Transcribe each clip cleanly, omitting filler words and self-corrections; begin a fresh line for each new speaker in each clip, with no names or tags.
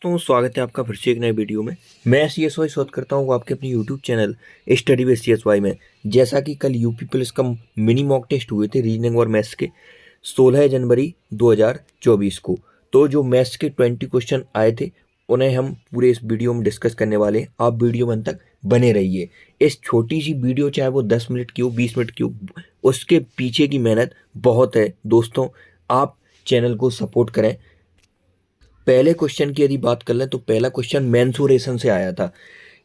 दोस्तों, स्वागत है आपका फिर से एक नए वीडियो में। मैं CSY शोध करता हूँ आपके अपने YouTube channel study with CSY में। जैसा कि कल यूपी पुलिस का मिनी मॉक टेस्ट हुए थे रीजनिंग और मैथ्स के 16 जनवरी 2024 को, तो जो मैथ्स के 20 क्वेश्चन आए थे उन्हें हम पूरे इस वीडियो में डिस्कस करने वाले हैं। आप वीडियो में अंत तक बने रहिए। इस छोटी सी वीडियो चाहे वो 10 मिनट की हो, 20 मिनट की हो, उसके पीछे की मेहनत बहुत है। दोस्तों, आप चैनल को सपोर्ट करें। पहले क्वेश्चन की यदि बात कर लें तो पहला क्वेश्चन मेंसुरेशन से आया था।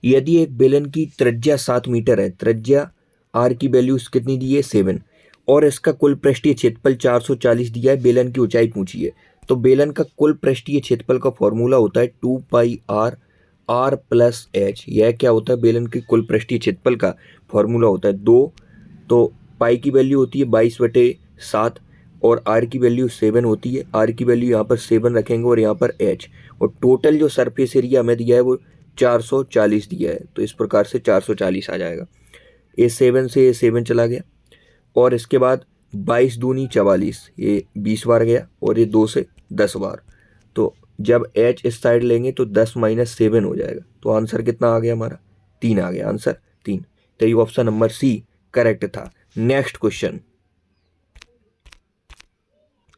यदि एक बेलन की त्रिज्या 7 मीटर है, त्रिज्या आर की वैल्यूज कितनी दी है 7, और इसका कुल पृष्ठीय क्षेत्रफल 440 दिया है, बेलन की ऊंचाई पूछी है। तो बेलन का कुल पृष्ठीय क्षेत्रफल का फॉर्मूला होता है 2πr r प्लस एच। यह क्या होता है? बेलन के कुल पृष्ठीय क्षेत्रफल का फॉर्मूला होता है 2, तो पाई की वैल्यू होती है 22/7 और आर की वैल्यू 7 होती है। आर की वैल्यू यहाँ पर 7 रखेंगे और यहाँ पर एच, और टोटल जो सरफेस एरिया हमें दिया है वो 440 दिया है। तो इस प्रकार से 440 आ जाएगा। ये 7 से ये 7 चला गया, और इसके बाद 22 दूनी 44, ये 20 बार गया, और ये 2 से 10 बार। तो जब एच इस साइड लेंगे तो 10 - 7 हो जाएगा। तो आंसर कितना आ गया? हमारा 3 आ गया। आंसर 3। तो ये ऑप्शन नंबर सी करेक्ट था। नेक्स्ट क्वेश्चन,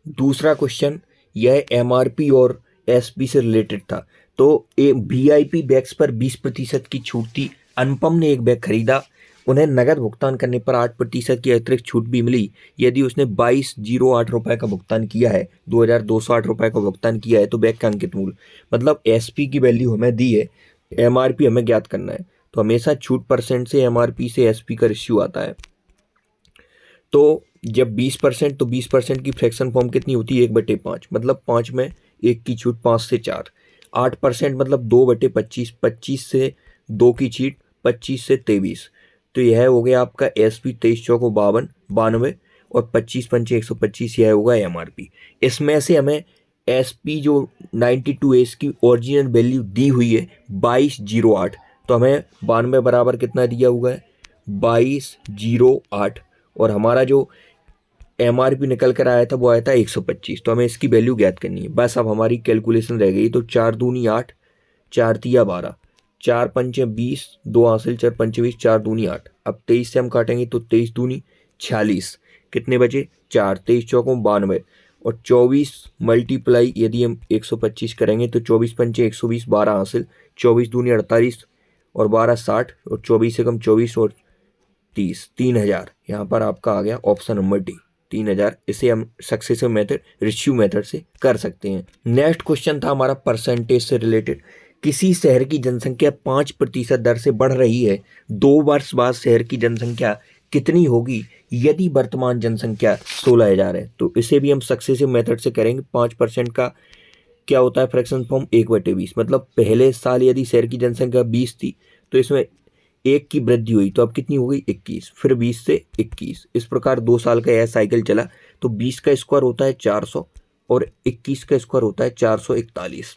दूसरा क्वेश्चन, यह MRP और SP से रिलेटेड था। तो VIP बैग्स पर 20% की छूट थी। अनुपम ने एक बैग खरीदा, उन्हें नगद भुगतान करने पर 8% की अतिरिक्त छूट भी मिली। यदि उसने 2208 रुपये का भुगतान किया है, 2208 रुपये का भुगतान किया है, तो बैग का अंकित मूल्य, मतलब SP की वैल्यू हमें दी है, MRP हमें ज्ञात करना है। तो हमेशा छूट परसेंट से MRP से SP का रेशियो आता है। तो जब 20%, तो 20% की फ्रैक्शन फॉर्म कितनी होती है? 1/5, मतलब 5 में 1 की छूट 5 से 4। 8% मतलब 2/25, 25 से 2 की छूट 25 से 23। तो यह हो गया आपका SP। 23 चौको 52, 92, और 25 पंचे 125, यह होगा MRP। इसमें से हमें SP जो 92A की ओरिजिनल वैल्यू दी हुई है 2208, तो हमें 92 बराबर कितना दिया हुआ है? 2208, और हमारा जो MRP निकल कर आया था वो आया था 125। तो हमें इसकी वैल्यू ज्ञात करनी है। बस अब हमारी कैलकुलेशन रह गई। तो 4 दूनी 8, 4 तिया 12, 4 पंचे 20, 2 हासिल 4 पंचे 20, 4 दूनी 8। अब 23 से हम काटेंगे तो 23 दूनी 46, कितने बचे? 4। 23 चौकों 92, और 24 मल्टीप्लाई यदि हम 125 करेंगे तो 24 पंचे 120, 12 हासिल, 24 दूनी 48, और 12 60, और 24 से कम 24 और 30, 3000। यहाँ पर आपका आ गया ऑप्शन नंबर डी, 3000। इसे हम सक्सेसिव मेथड, रेशियो मेथड से कर सकते हैं। नेक्स्ट क्वेश्चन था हमारा परसेंटेज से रिलेटेड। किसी शहर की जनसंख्या 5% दर से बढ़ रही है, 2 वर्ष बाद शहर की जनसंख्या कितनी होगी यदि वर्तमान जनसंख्या 16,000 है? तो इसे भी हम सक्सेसिव मेथड से करेंगे। 5% का क्या होता है फ्रैक्शन फॉर्म? 1/20, मतलब पहले साल यदि शहर की जनसंख्या 20 थी तो इसमें 1 की वृद्धि हुई, तो अब कितनी हो गई? 21, फिर 20 से 21। इस प्रकार 2 साल का यह साइकिल चला। तो 20 का स्क्वायर होता है 400, और 21 का स्क्वायर होता है 441।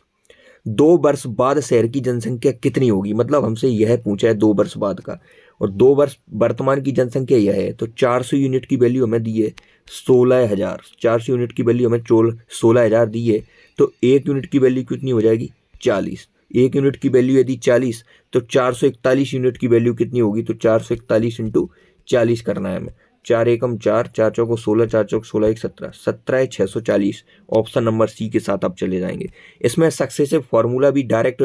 2 वर्ष बाद शहर की जनसंख्या कितनी होगी, मतलब हमसे यह पूछा है 2 वर्ष बाद का, और 2 वर्ष वर्तमान की जनसंख्या यह है। तो 400 यूनिट की वैल्यू हमें दी है 16,000। 400 यूनिट की वैल्यू हमें 16,000 दी है। तो 1 यूनिट की वैल्यू कितनी हो जाएगी? 40। 1 यूनिट की वैल्यू यदि 40, तो 441 यूनिट की वैल्यू कितनी होगी? तो 441 इंटू 40 करना है हमें। 4 एकम 4, 4 चौको 16, 4 चौक 16, 1 17, 17 640। ऑप्शन नंबर सी के साथ आप चले जाएंगे। इसमें सक्सेसिव फार्मूला भी डायरेक्ट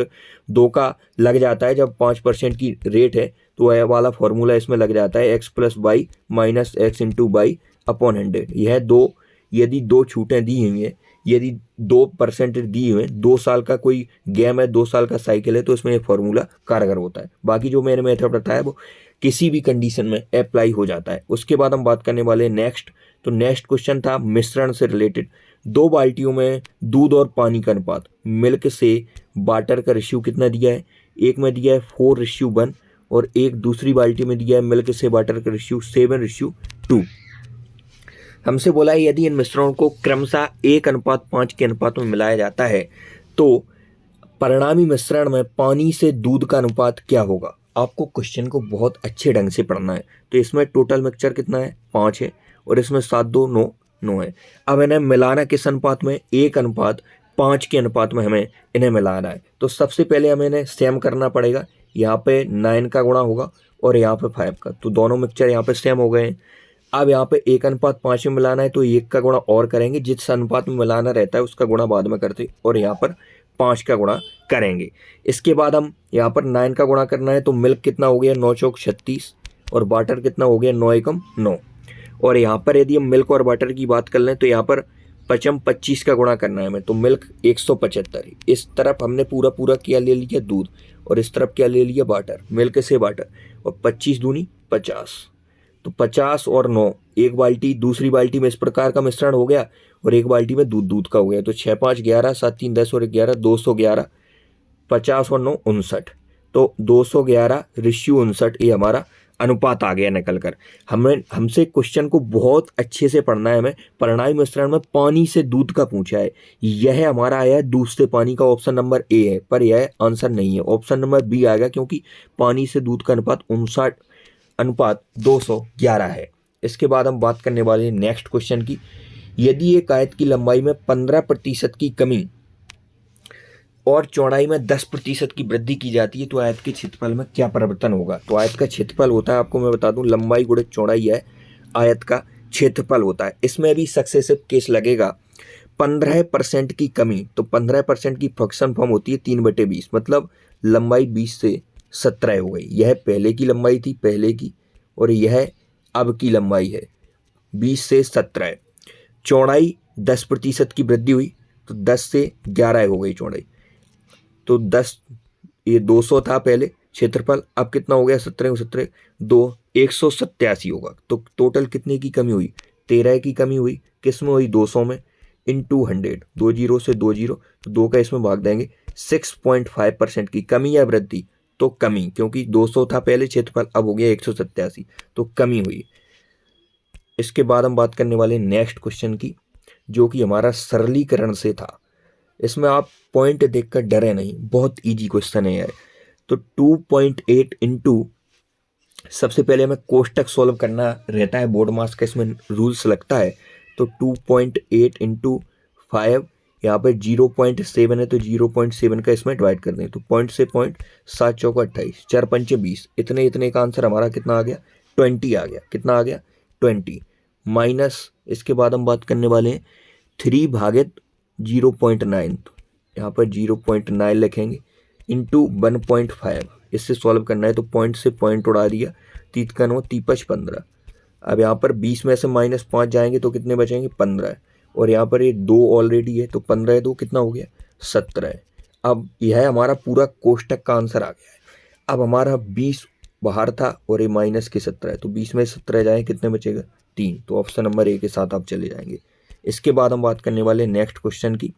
2 का लग जाता है। जब 5% की रेट है तो वह वाला फार्मूला इसमें लग जाता है, x + y - x into by upon 100। यह 2, यदि 2 छूटें दी हुई हैं, यदि 2% दी हुई हैं, 2 साल का कोई गेम है, 2 साल का साइकिल है, तो इसमें ये फार्मूला कारगर होता है। बाकी जो मैंने मेथड बताया वो किसी भी कंडीशन में अप्लाई हो जाता है। उसके बाद हम बात करने वाले हैं नेक्स्ट। तो नेक्स्ट क्वेश्चन था मिश्रण से रिलेटेड। 2 बाल्टियों में दूध और पानी का अनुपात, मिल्क से वाटर का रेशियो कितना दिया है? एक में दिया है 4:1, और एक दूसरी बाल्टी में दिया है मिल्क से वाटर का रेशियो 7:2। हमसे बोला है यदि इन मिश्रणों को क्रमशः 1:5 के अनुपात में मिलाया जाता है तो परिणामी मिश्रण में पानी से दूध का अनुपात क्या होगा? आपको क्वेश्चन को बहुत अच्छे ढंग से पढ़ना है। तो इसमें टोटल मिक्सचर कितना है? 5 है, और इसमें 7 2 9 9 है। अब इन्हें मिलाना किस अनुपात में? 1:5 5 के अनुपात में हमें इन्हें मिलाना है। तो सबसे पहले हमें इन्हें सेम करना पड़ेगा। यहाँ पे 9 का गुणा होगा और यहाँ पे 5 का, तो दोनों मिक्सचर यहाँ पे सेम हो गए हैं। अब यहाँ पे 1:5 में मिलाना है, तो 1 का गुणा और करेंगे, जिस अनुपात में मिलाना रहता है उसका गुणा बाद में करते और यहाँ पर 5 का गुणा करेंगे। इसके बाद हम यहाँ पर 9 का गुणा करना है, तो मिल्क कितना हो गया 9 चौक 36 और वाटर कितना हो गया 9 एकम 9। और यहाँ पर यदि हम मिल्क और वाटर की बात कर लें तो यहाँ पर 25 का गुणा करना है हमें, तो मिल्क 175। इस तरफ हमने पूरा क्या ले लिया दूध और इस तरफ क्या ले लिया वाटर, मिल्क से वाटर, और 25 दूनी 50, तो 50 और 9 एक बाल्टी, दूसरी बाल्टी में इस प्रकार का मिश्रण हो गया और एक बाल्टी में दूध का हो गया। तो 6 5 11, 7 3 10 और 11 211, 50 और 9 59, तो 211:59 ये हमारा अनुपात आ गया निकल कर। हमसे क्वेश्चन को बहुत अच्छे से पढ़ना है। हमें परिणामी मिश्रण में पानी से दूध का पूछा है, यह हमारा आया है दूध से पानी का, ऑप्शन नंबर ए है, पर यह आंसर नहीं है, ऑप्शन नंबर बी आएगा, क्योंकि पानी से दूध का अनुपात 211 है। इसके बाद हम बात करने वाले हैं नेक्स्ट क्वेश्चन की। यदि एक आयत की लंबाई में 15% की कमी और चौड़ाई में 10% की वृद्धि की जाती है तो आयत के क्षेत्रफल में क्या परिवर्तन होगा। तो आयत का क्षेत्रफल होता है, आपको मैं बता दूं, लंबाई गुणित चौड़ाई है आयत का क्षेत्रफल होता है। इसमें भी सक्सेसिव केस लगेगा। 15% की कमी, तो 15% की फ्रैक्शन फॉर्म होती है 3/20, मतलब लंबाई 20 से 17 हो गई। यह पहले की लंबाई थी, पहले की, और यह अब की लंबाई है 20 से 17। चौड़ाई 10% की वृद्धि हुई तो 10 से 11 हो गई चौड़ाई, तो 10, ये 200 था पहले क्षेत्रफल, अब कितना हो गया 17 17 2 187 होगा। तो टोटल कितने की कमी हुई, 13 की कमी हुई। किस में हुई, 200 में, इंटू 100, 2 जीरो से 2 जीरो, तो 2 का इसमें भाग देंगे। 6.5% की कमी या वृद्धि, तो कमी, क्योंकि 200 था पहले क्षेत्रफल, अब हो गया 187, तो कमी हुई। इसके बाद हम बात करने वाले नेक्स्ट क्वेश्चन की, जो कि हमारा सरलीकरण से था। इसमें आप पॉइंट देखकर डरे नहीं, बहुत इजी क्वेश्चन है यार। तो 2.8 इंटू, सबसे पहले हमें कोष्टक सॉल्व करना रहता है, बोर्ड मार्क्स का इसमें रूल्स लगता है। तो 2.8 इंटू 5, यहाँ पे 0.7 है तो 0.7 का इसमें डिवाइड कर दें, तो पॉइंट से पॉइंट, 7 चौका 28, 4 पंचे 20, इतने का आंसर हमारा कितना आ गया 20 आ गया। कितना आ गया 20 माइनस, इसके बाद हम बात करने वाले हैं 3 भागित 0.9, तो यहाँ पर 0.9 लिखेंगे इंटू 1.5, इससे सॉल्व करना है, तो पॉइंट से पॉइंट उड़ा दिया, 3 का 9 3 5 15। अब यहाँ पर 20 में से -5 जाएंगे तो कितने बचेंगे 15, और यहाँ पर ये 2 ऑलरेडी है, तो 15 2 कितना हो गया 17। अब यह हमारा पूरा कोष्टक का आंसर आ गया है। अब हमारा 20 बाहर था और ये माइनस के 17, तो 20 में 17 जाए कितने बचेगा 3, तो ऑप्शन नंबर ए के साथ आप चले जाएंगे। इसके बाद हम बात करने वाले नेक्स्ट क्वेश्चन की।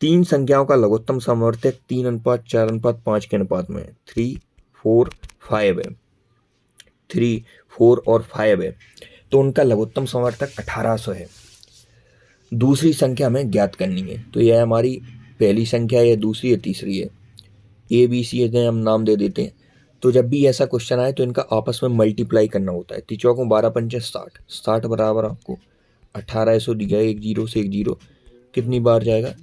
3 संख्याओं का लघुत्तम समवर्तक 3:4:5 के अनुपात में है। 3 4 5 है, 3 4 और 5 है, तो उनका लघुत्तम समवर्तक 1800 है। दूसरी संख्या हमें ज्ञात करनी है, तो यह हमारी पहली संख्या है, दूसरी है, तीसरी है, ए बी सी इन्हें हम नाम दे देते हैं। तो जब भी ऐसा क्वेश्चन आए तो इनका आपस में मल्टीप्लाई करना होता है। 3 चौकों 12 पंचे 60, 60 बराबर आपको 1800 दिया है, 1 जीरो से 1 जीरो, कितनी बार जाएगा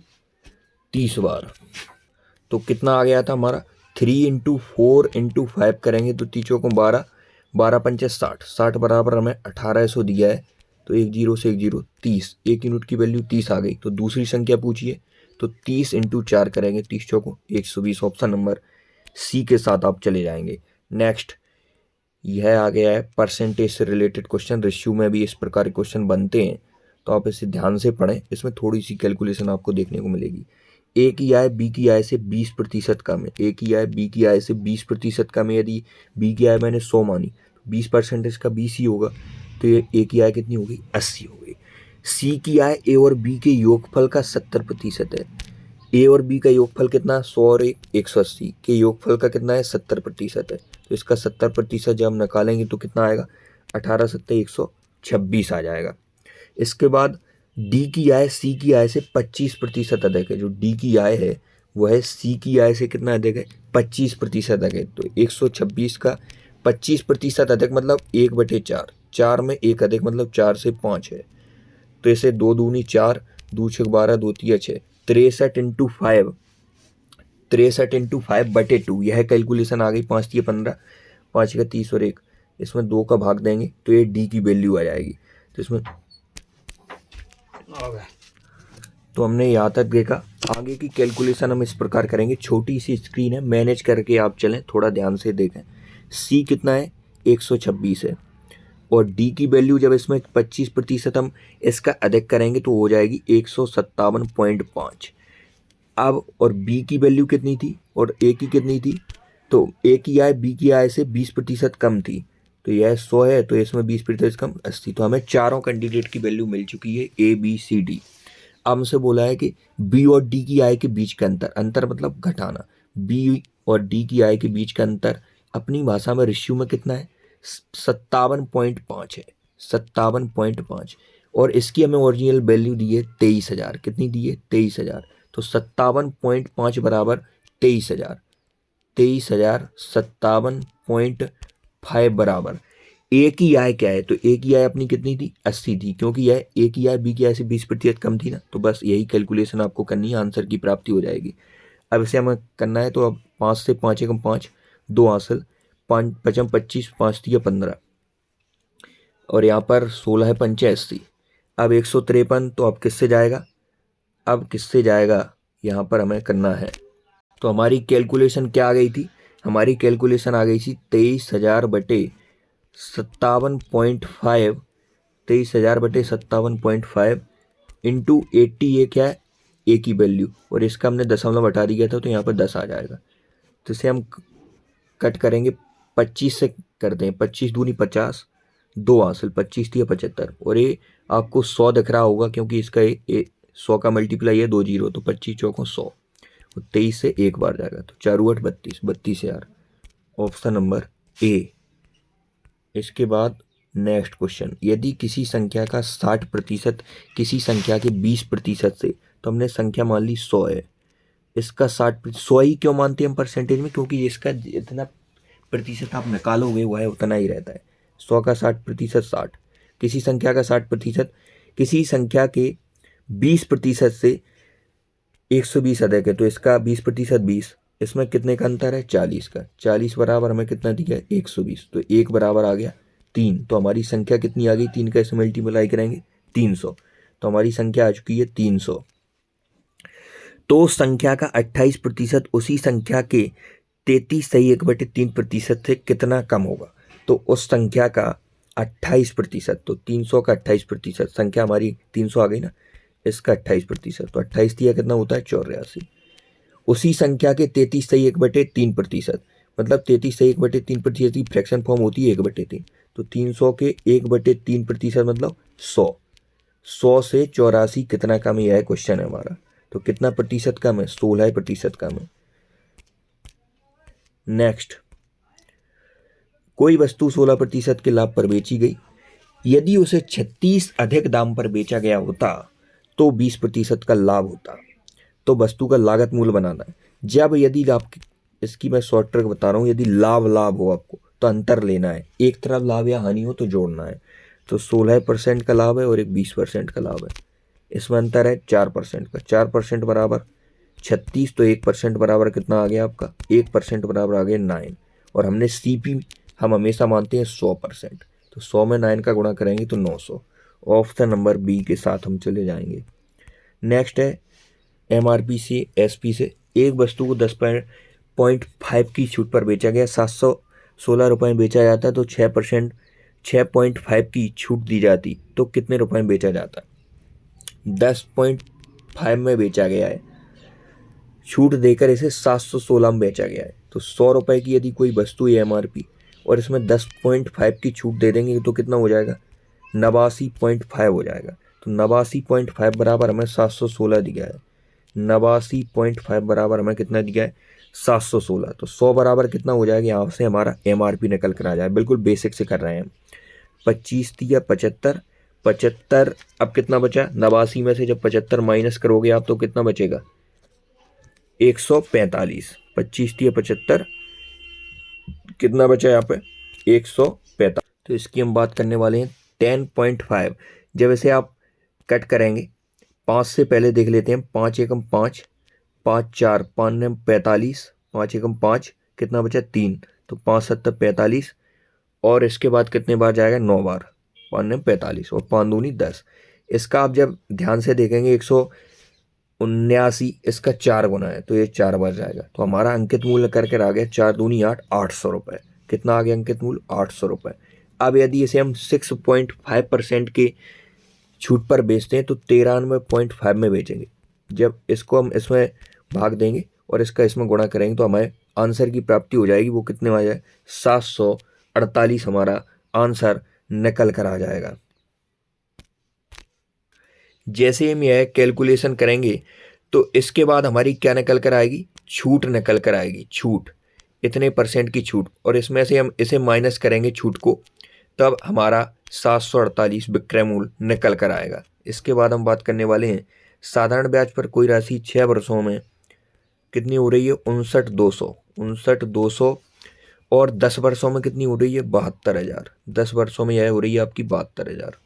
30 बार। तो कितना आ गया था हमारा 3 इंटू 4 इंटू 5 करेंगे तो 3 चौकों 12, 12 पंचे 60, 60 बराबर हमें 1800 दिया है, तो 1 जीरो से 1 जीरो 30, 1 यूनिट की वैल्यू 30 आ गई। तो दूसरी संख्या पूछिए, तो 30 इंटू 4 करेंगे, 30 चौकों 120, ऑप्शन नंबर सी के साथ आप चले जाएंगे। नेक्स्ट, यह आ गया है परसेंटेज से रिलेटेड क्वेश्चन। रेशियो में भी इस प्रकार के क्वेश्चन बनते हैं, तो आप इसे ध्यान से पढ़ें, इसमें थोड़ी सी कैलकुलेशन आपको देखने को मिलेगी। ए की आय बी की आय से 20% कम है, ए की आय बी की आय से 20% कम है। यदि बी की आय मैंने 100 मानी, 20% का 20 ही होगा, तो ये ए की आय कितनी होगी 80 हो गई। सी की आय ए और बी के योगफल का 70% है। ए और बी का योगफल कितना, 100 और 180 के योगफल का कितना है 70% है, तो इसका 70% जब हम निकालेंगे तो कितना आएगा 18 7 126 आ जाएगा। इसके बाद डी की आय सी की आय से 25% अधिक है। जो डी की आय है वो है सी की आय से कितना अधिक है 25% अधिक है, तो 126 का 25% अधिक मतलब 1/4, 4 में 1 अधिक मतलब 4 से 5 है, तो इसे 2 दूनी 4, 2 6 12, 2 3 6, 63 इंटू 5/2, यह कैलकुलेशन आ गई। 5 तिया 15, 5 का 30 और 1, इसमें 2 का भाग देंगे तो ये डी की वैल्यू आ जाएगी। तो इसमें तो हमने यहाँ तक देखा। आगे की कैलकुलेशन हम इस प्रकार करेंगे। छोटी सी स्क्रीन है, मैनेज करके आप चलें, थोड़ा ध्यान से देखें। सी कितना है, 126 है, और डी की वैल्यू जब इसमें 25% हम इसका अधिक करेंगे तो हो जाएगी 157.5। अब और बी की वैल्यू कितनी थी और ए की कितनी थी, तो ए की आय बी की आय से 20% कम थी, तो यह 100 है, तो इसमें 20% कम 80। तो हमें चारों कैंडिडेट की वैल्यू मिल चुकी है, ए बी सी डी। अब हमसे बोला है कि बी और डी की आय के बीच का अंतर मतलब घटाना। बी और डी की आय के बीच का अंतर अपनी भाषा में रेशियो में कितना है, 57.5 है, 57.5। और इसकी हमें ओरिजिनल वैल्यू दी है 23,000। कितनी दी है, 23,000। तो 57.5 बराबर 23,000, 23,000 57.5 बराबर ए की आय क्या है, तो ए की आय अपनी कितनी थी, 80 थी, क्योंकि यह ए की आय बी की आय से 20% कम थी ना। तो बस यही कैलकुलेशन आपको करनी है, आंसर की प्राप्ति हो जाएगी। अब इसे हमें करना है, तो अब 5 से 5 एकम 5, 2 हासिल, 5 पचम 25, 5 तिया 15, और यहाँ पर 16 है 85। अब 153, तो अब किससे जाएगा, अब किससे जाएगा, यहाँ पर हमें करना है। तो हमारी कैलकुलेशन क्या आ गई थी, हमारी कैलकुलेशन आ गई थी 23,000/57.5, 23,000/57.5 इंटू 80। ये क्या है, ए की वैल्यू, और इसका हमने दशमलव हटा दिया था, तो यहाँ पर 10 आ जाएगा। तो इसे हम कट करेंगे, 25 से करते हैं, 25 दूनी 50, 2 हासिल, 25 तिया 75, और ये आपको 100 दिख रहा होगा, क्योंकि इसका 100 का मल्टीप्लाई है 2 जीरो, तो 25 चौकों 100, तो 23 से एक बार जाएगा, तो 4 8 32, 32,000, ऑप्शन नंबर ए। इसके बाद नेक्स्ट क्वेश्चन, यदि किसी संख्या का 60% किसी संख्या के 20% से, तो हमने संख्या मान ली 100 है, इसका 60%, 100 ही क्यों मानते हैं हम परसेंटेज में, क्योंकि इसका जितना प्रतिशत आप निकालोगे वह उतना ही रहता है। 100 का 60%, 60, किसी संख्या का 60%, किसी संख्या के 20% से 120 अधिक है, तो इसका 20%, 20, इसमें कितने का अंतर है, 40 का। 40 बराबर हमें कितना दिया है, 120, तो 1 बराबर आ गया 3। तो हमारी संख्या कितनी आ गई, 3 का इसमें मल्टीप्लाई करेंगे 300, तो हमारी संख्या आ चुकी है 300। तो संख्या का 28% उसी संख्या के 33 सही 1/3% से कितना कम होगा, तो उस संख्या का 28%, तो 300 का 28%, संख्या हमारी 300 आ गई ना, इसका 28%, तो 28 दिया कितना होता है, 84। उसी संख्या के 33 सही 1/3%, मतलब 33 सही 1/3% की फ्रैक्शन फॉर्म होती है 1/3, तो 300 के 1/3% मतलब 100। 100 से 84 कितना कम, यह है क्वेश्चन है हमारा। तो कितना प्रतिशत कम है, 16% कम है। नेक्स्ट, कोई वस्तु 16% के लाभ पर बेची गई, यदि उसे 36 अधिक दाम पर बेचा गया होता तो 20% का लाभ होता। तो वस्तु का लागत मूल्य बनाना है। जब यदि लाभ, इसकी मैं शॉर्ट ट्रिक बता रहा हूँ, यदि लाभ हो आपको तो अंतर लेना है, एक तरफ लाभ या हानि हो तो जोड़ना है। तो 16% का लाभ है और एक 20% का लाभ है, इसमें अंतर है 4% का। 4% बराबर 36, तो 1% बराबर कितना आ गया आपका, 1% बराबर आ गया 9। और हमने CP हम हमेशा मानते हैं 100%, तो 100 में 9 का गुणा करेंगे तो 900। ऑप्शन नंबर बी के साथ हम चले जाएंगे। नेक्स्ट है MRP से SP से, एक वस्तु को 10.5 की छूट पर बेचा गया, 716 रुपये में बेचा जाता है, तो 6%, 6.5 की छूट दी जाती तो कितने रुपए में बेचा जाता। 10.5 में बेचा गया है, छूट देकर इसे 716 में बेचा गया है, तो 100 रुपये की यदि कोई वस्तु है MRP और इसमें 10.5 की छूट दे देंगे तो कितना हो जाएगा, 89.5 हो जाएगा। तो 89.5 बराबर हमें 716 दिया है, 89.5 बराबर हमें कितना दिया है, 716। तो 100 बराबर कितना हो जाएगा, यहाँ से हमारा MRP निकल कर आ जाए। बिल्कुल बेसिक से कर रहे हैं हम। 25 दिया 75, 75, अब कितना बचा, 89 में से जब 75 माइनस करोगे आप तो कितना बचेगा, 145। 25 दिया 75, कितना बचा यहाँ पे, 145। तो इसकी हम बात करने वाले हैं 10.5। जब इसे आप कट करेंगे 5 से पहले देख लेते हैं। 5 एकम 5, 5 4, 5 9 45, 5 एकम 5, कितना बचा 3, तो 5 7 45, और इसके बाद कितने बार जाएगा 9 बार, 5 9 45 और 5 दूनी 10। इसका आप जब ध्यान से देखेंगे 179, इसका 4 गुना है तो ये 4 बार जाएगा। तो हमारा अंकित मूल्य करके आ गया 4 दूनी 8, 800 रुपये। कितना आ गया अंकित मूल्य 800 रुपये। अब यदि इसे हम 6.5% के छूट पर बेचते हैं तो 93.5 में बेचेंगे। जब इसको हम इसमें भाग देंगे और इसका इसमें गुणा करेंगे तो हमें आंसर की प्राप्ति हो जाएगी। वो कितने में आ जाए 748 हमारा आंसर निकल कर आ जाएगा। जैसे हम यह कैलकुलेशन करेंगे तो इसके बाद हमारी क्या निकल कर आएगी, छूट निकल कर आएगी। छूट इतने % की छूट, और इसमें से हम इसे माइनस करेंगे छूट को, तब हमारा 748 विक्रय मूल्य निकल कर आएगा। इसके बाद हम बात करने वाले हैं साधारण ब्याज पर कोई राशि 6 वर्षों में कितनी हो रही है 59,200 और 10 वर्षों में कितनी हो रही है 72,000। 10 वर्षों में यह हो रही है आपकी 72,000।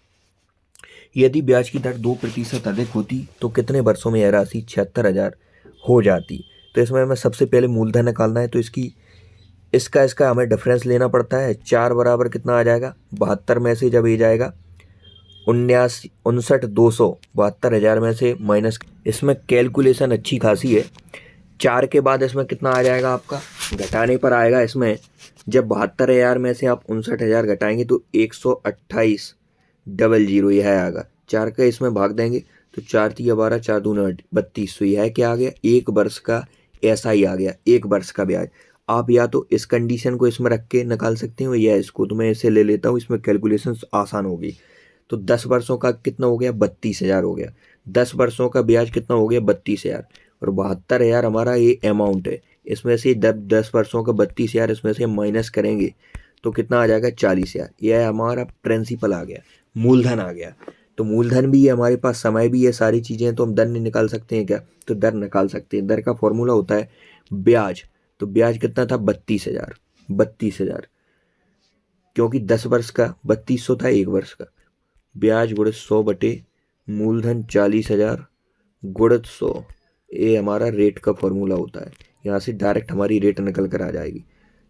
यदि ब्याज की दर 2% अधिक होती तो कितने वर्षों में यह राशि 76,000 हो जाती। तो इसमें हमें सबसे पहले मूलधन निकालना है, तो इसका हमें डिफरेंस लेना पड़ता है। 4 बराबर कितना आ जाएगा 72 में से जब ये जाएगा 59,200, 72,000 में से माइनस, इसमें कैलकुलेशन अच्छी खासी है। 4 के बाद इसमें कितना आ जाएगा आपका, घटाने पर आएगा इसमें, जब 72,000 में से आप 59,000 घटाएंगे तो 128,000 यह आएगा। 4 का इसमें भाग देंगे तो 4 3 12, 4 2 32, तो यह क्या आ गया 1 वर्ष का, ऐसा ही आ गया 1 वर्ष का ब्याज। आप या तो इस कंडीशन को इसमें रख के निकाल सकते हो या इसको, तो मैं इसे ले लेता हूँ, इसमें कैलकुलेशन आसान होगी। तो 10 वर्षों का कितना हो गया 32,000 हो गया। 10 वर्षों का ब्याज कितना हो गया 32,000, और 72,000 हमारा ये अमाउंट है। इसमें से 10 वर्षों का 32,000 इसमें से माइनस करेंगे तो कितना आ जाएगा 40,000। यह हमारा प्रिंसिपल आ गया, मूलधन आ गया। तो मूलधन भी है हमारे पास, समय भी है, सारी चीज़ें, तो हम दर नहीं निकाल सकते हैं क्या, तो दर निकाल सकते हैं। दर का फॉर्मूला होता है ब्याज। तो ब्याज कितना था 32,000, 32,000, क्योंकि 10 वर्ष का 3200 था 1 वर्ष का। ब्याज गुणित 100 बटे मूलधन 40,000 गुणित 100, ये हमारा रेट का फॉर्मूला होता है। यहाँ से डायरेक्ट हमारी रेट निकल कर आ जाएगी।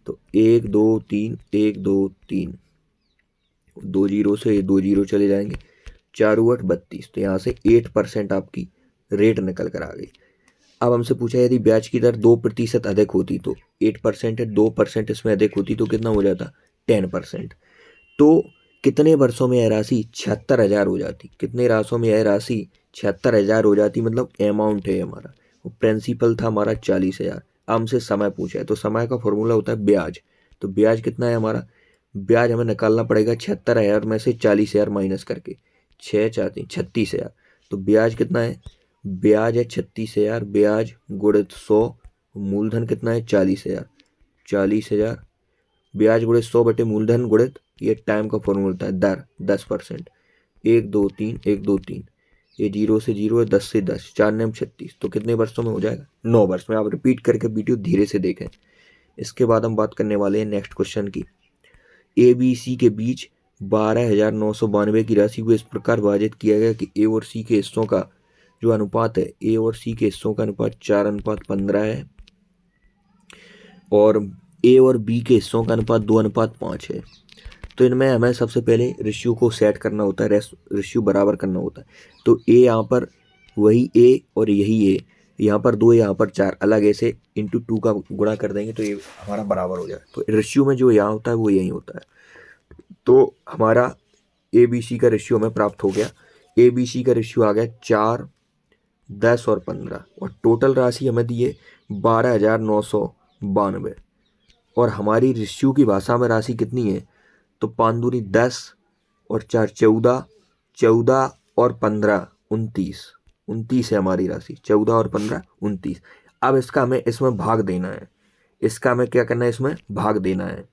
तो 1 2 3, 1 2 3, 2 जीरो से 2 जीरो चले जाएंगे, 4 8 32, तो यहाँ से 8% आपकी रेट निकल कर आ गई। अब हमसे पूछा यदि ब्याज की दर 2% अधिक होती, तो 8% है, 2% इसमें अधिक होती तो कितना हो जाता 10%। तो कितने वर्षों में यह राशि 76,000 हो जाती। कितने राशों में यह राशि 76,000 हो जाती, मतलब अमाउंट है हमारा, वो प्रिंसिपल था हमारा 40,000। हमसे समय पूछा है तो समय का फॉर्मूला होता है ब्याज। तो ब्याज कितना है हमारा, ब्याज हमें निकालना पड़ेगा 76,000 में से 40,000 माइनस करके, 6 4 3 36,000। तो ब्याज कितना है, ब्याज है 36,000, ब्याज गुणित 100, मूलधन कितना है 40,000, 40,000 ब्याज गुणित 100 बटे मूलधन गुणित ये टाइम का फॉर्मूला होता है दर 10%। 1 2 3, 1 2 3, ये 0 से 0 है, 10 से 10, 4 9 36, तो कितने वर्षों में हो जाएगा 9 वर्ष में। आप रिपीट करके वीडियो धीरे से देखें। इसके बाद हम बात करने वाले हैं नेक्स्ट क्वेश्चन की। ए बी सी के बीच 12,992 की राशि को इस प्रकार विभाजित किया गया कि ए और सी के हिस्सों का जो अनुपात है, ए और सी के हिस्सों का अनुपात 4:15 है, और ए और बी के हिस्सों का अनुपात 2:5 है। तो इनमें हमें सबसे पहले रेशियो को सेट करना होता है, रेशियो बराबर करना होता है। तो ए यहाँ पर वही ए और यही ए, यहाँ पर 2 यहाँ पर 4, अलग ऐसे इंटू 2 का गुणा कर देंगे तो ये हमारा बराबर हो जाए। तो रेशियो में जो यहाँ होता है वो यही होता है। तो हमारा ए बी सी का रेशियो हमें प्राप्त हो गया। ए बी सी का रेशियो आ गया 4 10 और 15, और टोटल राशि हमें दी है 12,992, और हमारी रेशियो की भाषा में राशि कितनी है, तो 5 दूनी 10 और 4 14, 14 और 15 29, 29 है हमारी राशि, 14 और 15 29। अब इसका हमें इसमें भाग देना है, इसका हमें क्या करना है, इसमें भाग देना है।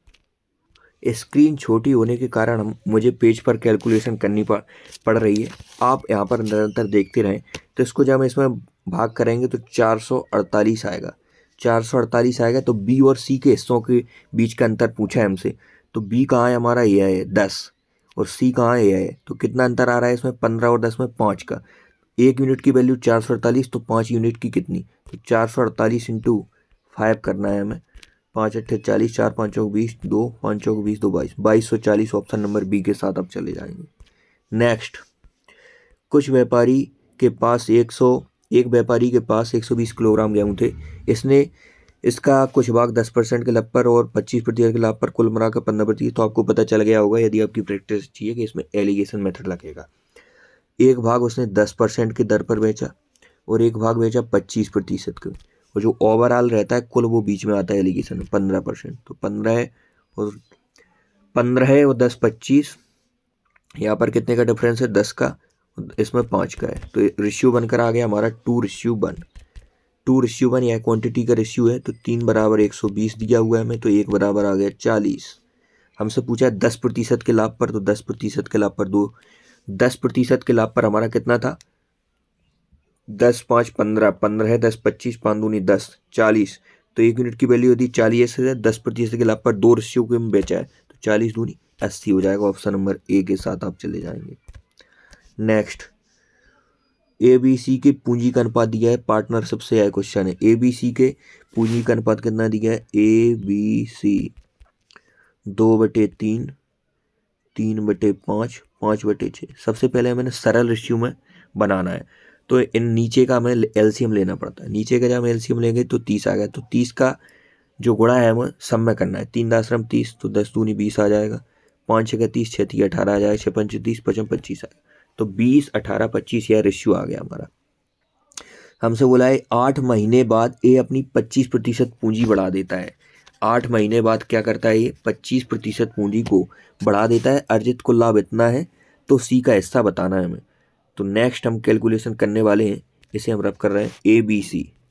स्क्रीन छोटी होने के कारण मुझे पेज पर कैलकुलेशन करनी पड़ रही है, आप यहाँ पर निरंतर देखते रहें। तो इसको जब हम इसमें भाग करेंगे तो 448 आएगा, 448 आएगा। तो बी और सी के हिस्सों के बीच का अंतर पूछा है हमसे, तो बी कहाँ है हमारा, ये है 10, और सी कहाँ है, ये है। तो कितना अंतर आ रहा है इसमें 15 और 10 में 5 का, 1 यूनिट की वैल्यू 448, तो 5 यूनिट की कितनी, तो 448 इंटू 5 करना है हमें। 5 अट्ठे 40, 4 5 20, 2 5 20, 2 22, 2240 ऑप्शन नंबर बी के साथ अब चले जाएंगे। नेक्स्ट, कुछ व्यापारी के पास 120 किलोग्राम गेहूँ थे। इसने इसका कुछ भाग 10% के लाभ पर और 25% के लाभ पर कुल मिलाकर 15%। तो आपको पता चल गया होगा यदि आपकी प्रैक्टिस अच्छी है कि इसमें एलिगेशन मेथड लगेगा। एक भाग उसने 10% की दर पर बेचा और एक भाग बेचा 25% के, और जो ओवरऑल रहता है कुल वो बीच में आता है एलिगेशन में 15%। तो 15 और 10 25, यहाँ पर कितने का डिफरेंस है, 10 का, इसमें 5 का है। तो रेशियो बनकर आ गया हमारा 2:1। 2:1 यह क्वांटिटी का रेशियो है। तो 3 बराबर 120 दिया हुआ है हमें, तो 1 बराबर आ गया 40। हमसे पूछा है 10% के लाभ पर, तो 10% के लाभ पर 10% के लाभ पर हमारा कितना था, 10 5 15, 15 है 10 25, 5 दूनी 10, 40। तो 1 यूनिट की वैल्यू होती है 40 है। 10% के लाभ पर 2 रेशियो को बेचा है, तो 40 दूनी 80 हो जाएगा। ऑप्शन नंबर ए के साथ आप चले जाएंगे। नेक्स्ट, ABC के पूंजी का अनुपात दिया है, पार्टनरशिप से यह क्वेश्चन है। ABC के पूंजी का अनुपात कितना दिया है, ABC 2/3, 3/5, 5/6। सबसे पहले हमें सरल रेशियो में बनाना है, तो इन नीचे का हमें एलसीएम लेना पड़ता है। नीचे का जब हम एलसीएम लेंगे तो 30 आ गया, तो 30 का जो गुणा है हमें सब में करना है। 3 10 30, तो 10 दूनी 20 आ जाएगा। 5 6 30, 6 3 18 आ जाएगा। 6 5 30, 55 25 आएगा। तो 20 18 25 यह रेशियो आ गया हमारा। हमसे बोला है 8 महीने बाद ए अपनी 25% पूंजी बढ़ा देता है। 8 महीने बाद क्या करता है, ये 25% पूंजी को बढ़ा देता है। अर्जित को लाभ इतना है, तो सी का हिस्सा बताना है हमें। तो नेक्स्ट हम कैलकुलेशन करने वाले हैं, इसे हम रब कर रहे हैं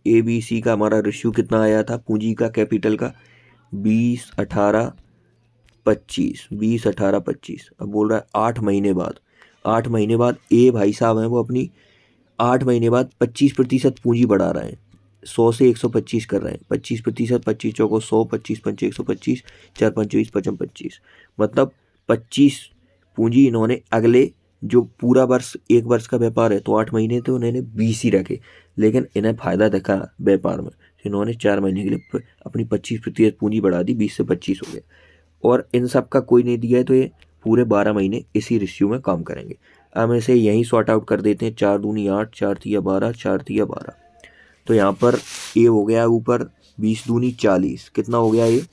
ABC का हमारा रेशियो कितना आया था पूंजी का, कैपिटल का 20 18 25, 20 18 25। अब बोल रहा है 8 महीने बाद। 8 महीने बाद ए भाई साहब हैं वो अपनी 8 महीने बाद 25% पूंजी बढ़ा रहे हैं। 100 से 125 कर रहे हैं। 25%, 25 चौको 100, 25 पंचे 125, 4 5 20, 55 25, मतलब 25 पूंजी इन्होंने अगले जो पूरा वर्ष, एक वर्ष का व्यापार है तो 8 महीने थे, उन्होंने 20 ही रखे, लेकिन इन्हें फायदा देखा व्यापार में, इन्होंने 4 महीने के लिए अपनी 25% पूंजी बढ़ा दी, 20 से 25 हो गया। और इन सब का कोई नहीं दिया है, तो ये पूरे 12 महीने इसी रेशियो में काम करेंगे। हम इसे यहीं सॉर्ट आउट कर देते हैं। 4 दूनी 8, 4 तिया 12, 4 तिया 12। तो यहाँ पर ए हो गया ऊपर 20 दूनी 40, कितना हो गया ए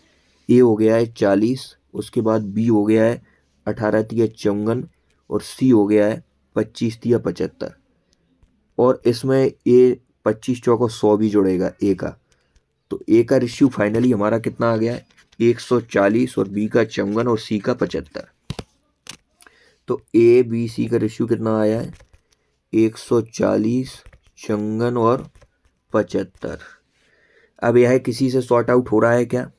हो गया है 40। उसके बाद बी हो गया है 18 तिया 54, और सी हो गया है 25 तिया 75। और इसमें ए 25 चौको 100 भी जुड़ेगा ए का। तो ए का रेशियो फाइनली हमारा कितना आ गया है, 140, और बी का 54 और सी का 75। तो ए बी सी का रेशियो कितना आया है, 140, 54 और 75। अब यह किसी से सॉर्ट आउट हो रहा है क्या,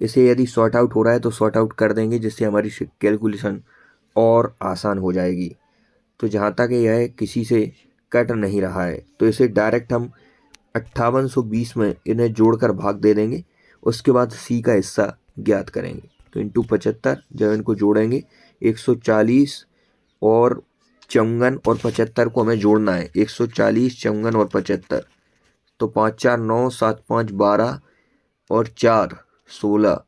इसे यदि सॉर्ट आउट हो रहा है तो सॉर्ट आउट कर देंगे, जिससे हमारी कैलकुलेशन और आसान हो जाएगी। तो जहाँ तक यह किसी से कट नहीं रहा है, तो इसे डायरेक्ट हम 5820 में इन्हें जोड़कर भाग दे देंगे। उसके बाद सी का हिस्सा ज्ञात करेंगे। तो इंटू 75, जब इनको जोड़ेंगे 140 और 54 और 75 को हमें जोड़ना है। 140 54 और 75, तो 5 4 9, 7 5 12 और 4 16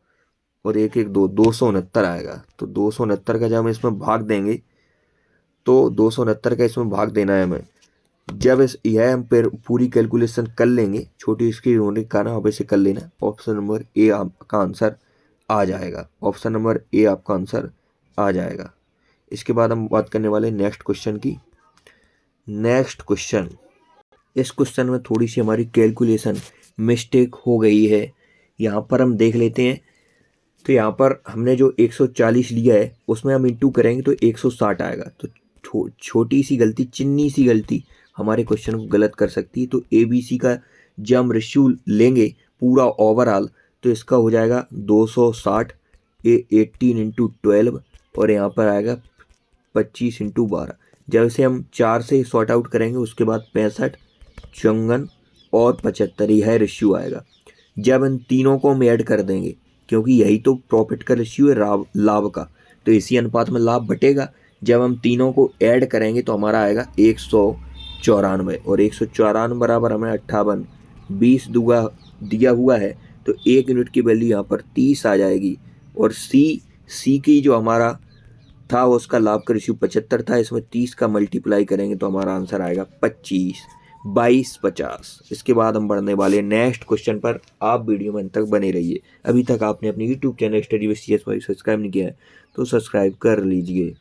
और 1 1 2, 269 आएगा। तो 269 का जब हम इसमें भाग देंगे, तो 269 का इसमें भाग देना है हमें। जब यह हम पूरी कैलकुलेशन कर लेंगे, छोटी इसकी होने के कारण अब इसे कर लेना। ऑप्शन नंबर ए आपका आंसर आ जाएगा। ऑप्शन नंबर ए आपका आंसर आ जाएगा। इसके बाद हम बात करने वाले नेक्स्ट क्वेश्चन की। नेक्स्ट क्वेश्चन, इस क्वेश्चन में थोड़ी सी हमारी कैलकुलेशन मिस्टेक हो गई है। यहाँ पर हम देख लेते हैं। तो यहाँ पर हमने जो 140 लिया है उसमें हम इंटू करेंगे तो 160 आएगा। तो छोटी सी गलती, चिन्नी सी गलती हमारे क्वेश्चन को गलत कर सकती है। तो ABC का जब हम रेशियो लेंगे पूरा ओवरऑल, तो इसका हो जाएगा 260, 18 इंटू 12, और यहाँ पर आएगा 25 इंटू 12। जब इसे हम 4 से सॉर्ट आउट करेंगे, उसके बाद 65 54 और 75 यह रेशियो आएगा। जब इन तीनों को हम ऐड कर देंगे, क्योंकि यही तो प्रॉफिट का रेशियो है लाभ का, तो इसी अनुपात में लाभ बटेगा। जब हम तीनों को ऐड करेंगे तो हमारा आएगा 194 और 194 बराबर हमें 58, 20 दूगा दिया हुआ है तो 1 यूनिट की वैल्यू यहाँ पर 30 आ जाएगी। और सी की जो हमारा था उसका लाभ का रेशियो 75 था, इसमें 30 का मल्टीप्लाई करेंगे तो हमारा आंसर आएगा 25, 22, 50। इसके बाद हम बढ़ने वाले नेक्स्ट क्वेश्चन पर। आप वीडियो में अंत तक बने रहिए। अभी तक आपने अपने YouTube channel study with CS subscribe नहीं किया है तो सब्सक्राइब कर लीजिए।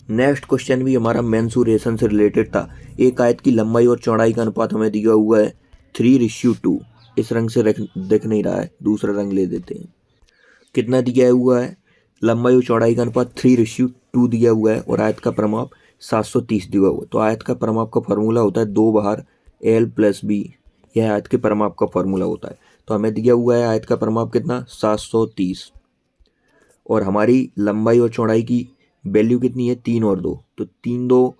नेक्स्ट क्वेश्चन भी हमारा मेंसुरेशन से रिलेटेड था। एक आयत की लंबाई और चौड़ाई का अनुपात हमें दिया हुआ है 3:2। इस रंग से दिख नहीं रहा है, दूसरा रंग ले देते हैं। कितना दिया हुआ है? लंबाई और चौड़ाई का अनुपात 3:2 दिया हुआ है और आयत का परिमाप 730 दिया हुआ है। तो आयत का परिमाप का फॉर्मूला होता है 2 बार L+B। यह आयत के परिमाप का फॉर्मूला होता है। तो हमें दिया हुआ है आयत का परिमाप कितना, 730, और हमारी लंबाई और चौड़ाई की वैल्यू कितनी है, 3 और 2। तो 3 2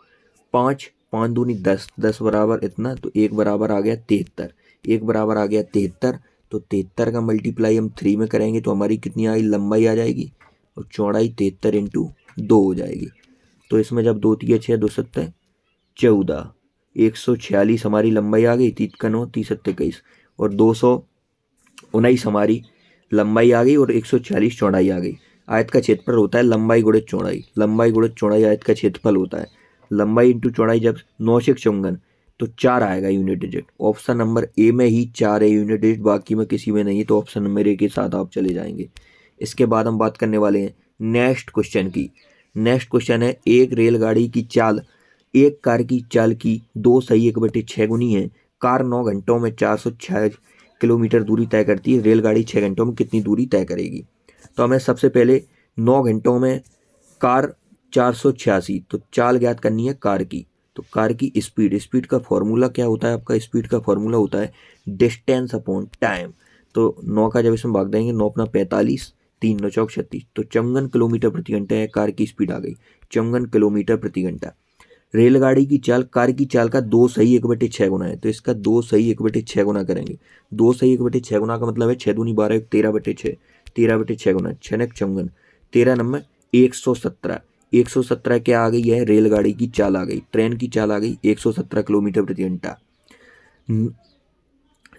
5, 5 दूनी 10, 10 बराबर इतना, तो 1 बराबर आ गया 73, 1 बराबर आ गया 73। तो 73 का मल्टीप्लाई हम 3 में करेंगे तो हमारी कितनी आई, लंबाई आ जाएगी और चौड़ाई 73 इंटू 2 हो जाएगी। तो इसमें जब 2 3 6 2 7 14, 146 हमारी लंबाई आ गई, 3 का 9 30 21 और 219 हमारी लंबाई आ गई और 146 चौड़ाई आ गई। आयत का क्षेत्रफल होता है लंबाई गुणित चौड़ाई, लंबाई गुणित चौड़ाई आयत का क्षेत्रफल होता है। लंबाई इंटू चौड़ाई जब 9 से चौंगन तो 4 आएगा unit digit. Option number A में ही 4 है यूनिट डिजिट, बाकी में किसी में नहीं है, तो ऑप्शन नंबर ए के साथ आप चले जाएंगे। इसके बाद हम बात करने वाले हैं नेक्स्ट क्वेश्चन की। नेक्स्ट क्वेश्चन है, एक रेलगाड़ी की चाल एक कार की चाल की 2 सही 1/6 गुनी है। कार 9 घंटों में 406 किलोमीटर दूरी तय करती है, रेलगाड़ी 6 घंटों में कितनी दूरी तय करेगी? तो हमें सबसे पहले 9 घंटों में कार 486, तो चाल ज्ञात करनी है कार की। तो कार की स्पीड का फॉर्मूला क्या होता है आपका? स्पीड का फॉर्मूला होता है डिस्टेंस अपॉन टाइम। तो 9 का जब इसमें भाग देंगे, 9 अपना 45, 3 9 चौक 36, तो 54 किलोमीटर प्रति घंटा है कार की स्पीड आ गई, 54 किलोमीटर प्रति घंटा। रेलगाड़ी की चाल कार की चाल का 2 सही 1/6 गुना है, तो इसका 2 सही 1/6 गुना करेंगे। 2 सही 1/6 गुना का मतलब है 6 दूनी 12, 13/6, 13/6 गुना 6 54, 13 नंबर 117। 117 क्या आ गई है? रेलगाड़ी की चाल आ गई, ट्रेन की चाल आ गई 117 किलोमीटर प्रति घंटा।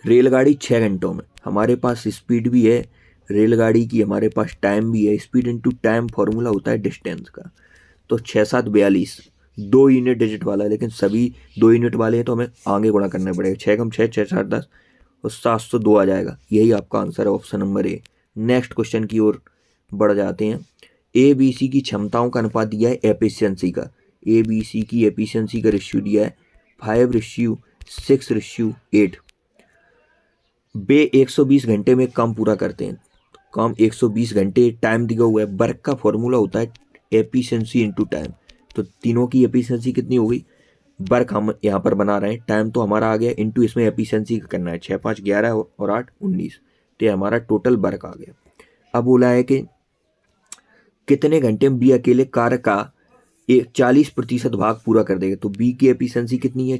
रेलगाड़ी 6 घंटों में, हमारे पास स्पीड भी है रेलगाड़ी की, हमारे पास टाइम भी है। स्पीड इंटू टाइम फॉर्मूला होता है डिस्टेंस का। तो 6 7 42, 2 यूनिट डिजिट वाला है, लेकिन सभी 2 यूनिट वाले हैं तो हमें आगे गुणा करना पड़ेगा। 6 कम 6, 6 4 10 और 702 आ जाएगा। यही आपका आंसर है, option number A. Next question की ओर बढ़ जाते हैं। ABC की क्षमताओं का अनुपात दिया है एफिशिएंसी का। ABC की एफिशिएंसी का रेशियो दिया है 5:6:8। वे 120 घंटे में काम पूरा करते हैं। काम 120 घंटे टाइम दिया हुआ है। वर्क का फॉर्मूला होता है एफिशिएंसी इंटू टाइम। तो तीनों की एफिशिएंसी कितनी हो गई? वर्क हम यहाँ पर बना रहे हैं, टाइम तो हमारा आ गया, इंटू इसमें एफिशिएंसी करना है, 6 5 11 और 8 19, तो ये हमारा टोटल वर्क आ गया। अब बोला है कि कितने घंटे में बी अकेले कार्य का 40% भाग पूरा कर देगा। तो बी की एफिशिएंसी कितनी है?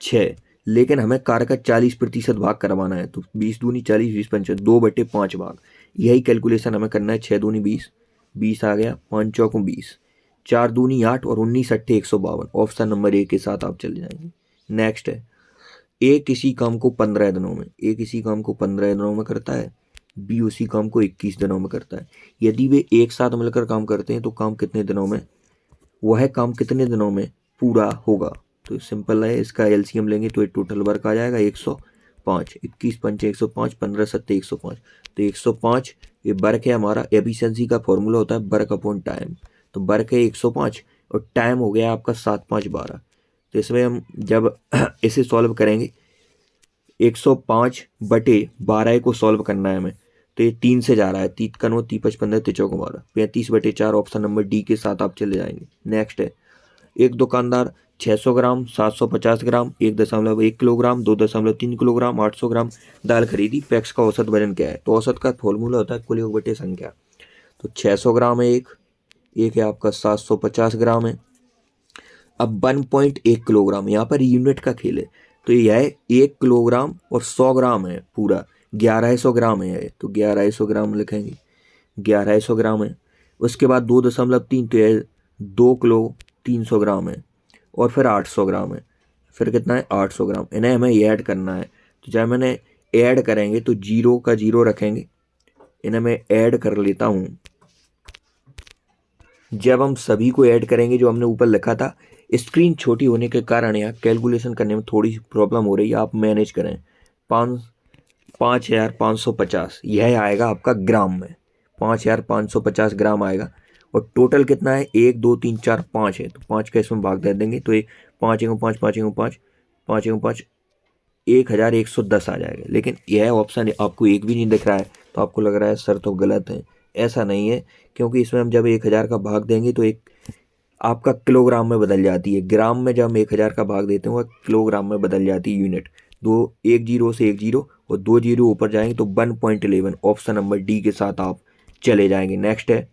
6, लेकिन हमें कार्य का 40% भाग करवाना है। तो 20 दूनी 40, 20 पंच 2/5 भाग। यही कैलकुलेशन हमें करना है। 6 दूनी 20, 20 आ गया, 5 चौक 20, 4 दूनी 8 और 19 अट्ठे 152। ऑप्शन नंबर ए के साथ आप चले जाएंगे। नेक्स्ट है, ए किसी काम को 15 दिनों में, ए किसी काम को 15 दिनों में करता है, बी उसी काम को 21 दिनों में करता है। यदि वे एक साथ मिलकर काम करते हैं तो काम कितने दिनों में, वह काम कितने दिनों में पूरा होगा? तो सिंपल है, इसका एलसीएम लेंगे तो ये टोटल वर्क आ जाएगा 105, 21 पंचे 105, 15 सत्ते 105, तो 105 ये वर्क है हमारा। एफिशिएंसी का फॉर्मूला होता है वर्क अपॉन टाइम। तो वर्क है 105 और टाइम हो गया आपका 7 5 12। तो इसमें हम जब इसे सॉल्व करेंगे, 105/12 को सॉल्व करना है हमें, तो ये 3 से जा रहा है, 3 का 9 3 5 15 3 चौक 12, 35/4। ऑप्शन नंबर डी के साथ आप चले जाएंगे। नेक्स्ट है, एक दुकानदार 600 ग्राम, 750 ग्राम, 1.1 किलोग्राम, 2.3 किलोग्राम, 800 ग्राम दाल खरीदी। पैक्स का औसत वजन क्या है? तो औसत का फॉर्मूला होता है कुल योग बटे संख्या। तो 600 ग्राम है एक है आपका 750 ग्राम है। अब 1.1 किलोग्राम, यहाँ पर यूनिट का खेल है, तो यह है 1 किलोग्राम और 100 ग्राम है पूरा, 1100 ग्राम है। तो 1100 ग्राम लिखेंगे, 1100 ग्राम है। उसके बाद 2.3, तो यह 2 किलो 300 ग्राम है। और फिर 800 ग्राम है, फिर कितना है 800 ग्राम, इन्हें हमें ऐड करना है। तो जब मैंने ऐड करेंगे तो 0 का 0 रखेंगे, इन्हें मैं ऐड कर लेता हूँ। जब हम सभी को ऐड करेंगे जो हमने ऊपर लिखा था, स्क्रीन छोटी होने के कारण यहाँ कैलकुलेशन करने में थोड़ी सी प्रॉब्लम हो रही है, आप मैनेज करें। 5550 यह आएगा आपका ग्राम में, 5550 ग्राम आएगा। और टोटल कितना है, 1 2 3 4 5 है, तो 5 का इसमें भाग दे देंगे तो ये 5 1 5 5 1 5 5 1 5 1110 आ जाएगा। लेकिन यह ऑप्शन आपको एक भी नहीं दिख रहा है, तो आपको लग रहा है सर तो गलत है। ऐसा नहीं है, क्योंकि इसमें हम जब 1000 का भाग देंगे तो एक आपका किलोग्राम में बदल जाती है। ग्राम में जब हम 1000 का भाग देते हैं वह किलोग्राम में बदल जाती है यूनिट। दो एक जीरो से एक जीरो और 2 जीरो ऊपर जाएंगे तो 1.11, ऑप्शन नंबर डी के साथ आप चले जाएंगे। नेक्स्ट है,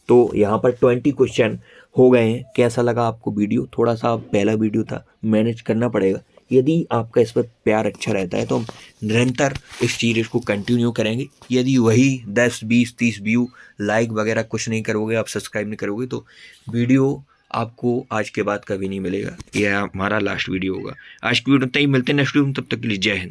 तो यहाँ पर 20 क्वेश्चन हो गए हैं। कैसा लगा आपको वीडियो? थोड़ा सा पहला वीडियो था, मैनेज करना पड़ेगा। यदि आपका इस पर प्यार अच्छा रहता है तो हम निरंतर इस सीरीज को कंटिन्यू करेंगे। यदि वही 10 20 30 व्यू लाइक वगैरह कुछ नहीं करोगे, आप सब्सक्राइब नहीं करोगे, तो वीडियो आपको आज के बाद कभी नहीं मिलेगा। यह हमारा लास्ट वीडियो होगा। आज की वीडियो तक ही मिलते हैं नेक्स्ट वीडियो में, तब तक के लिए जय हिंद।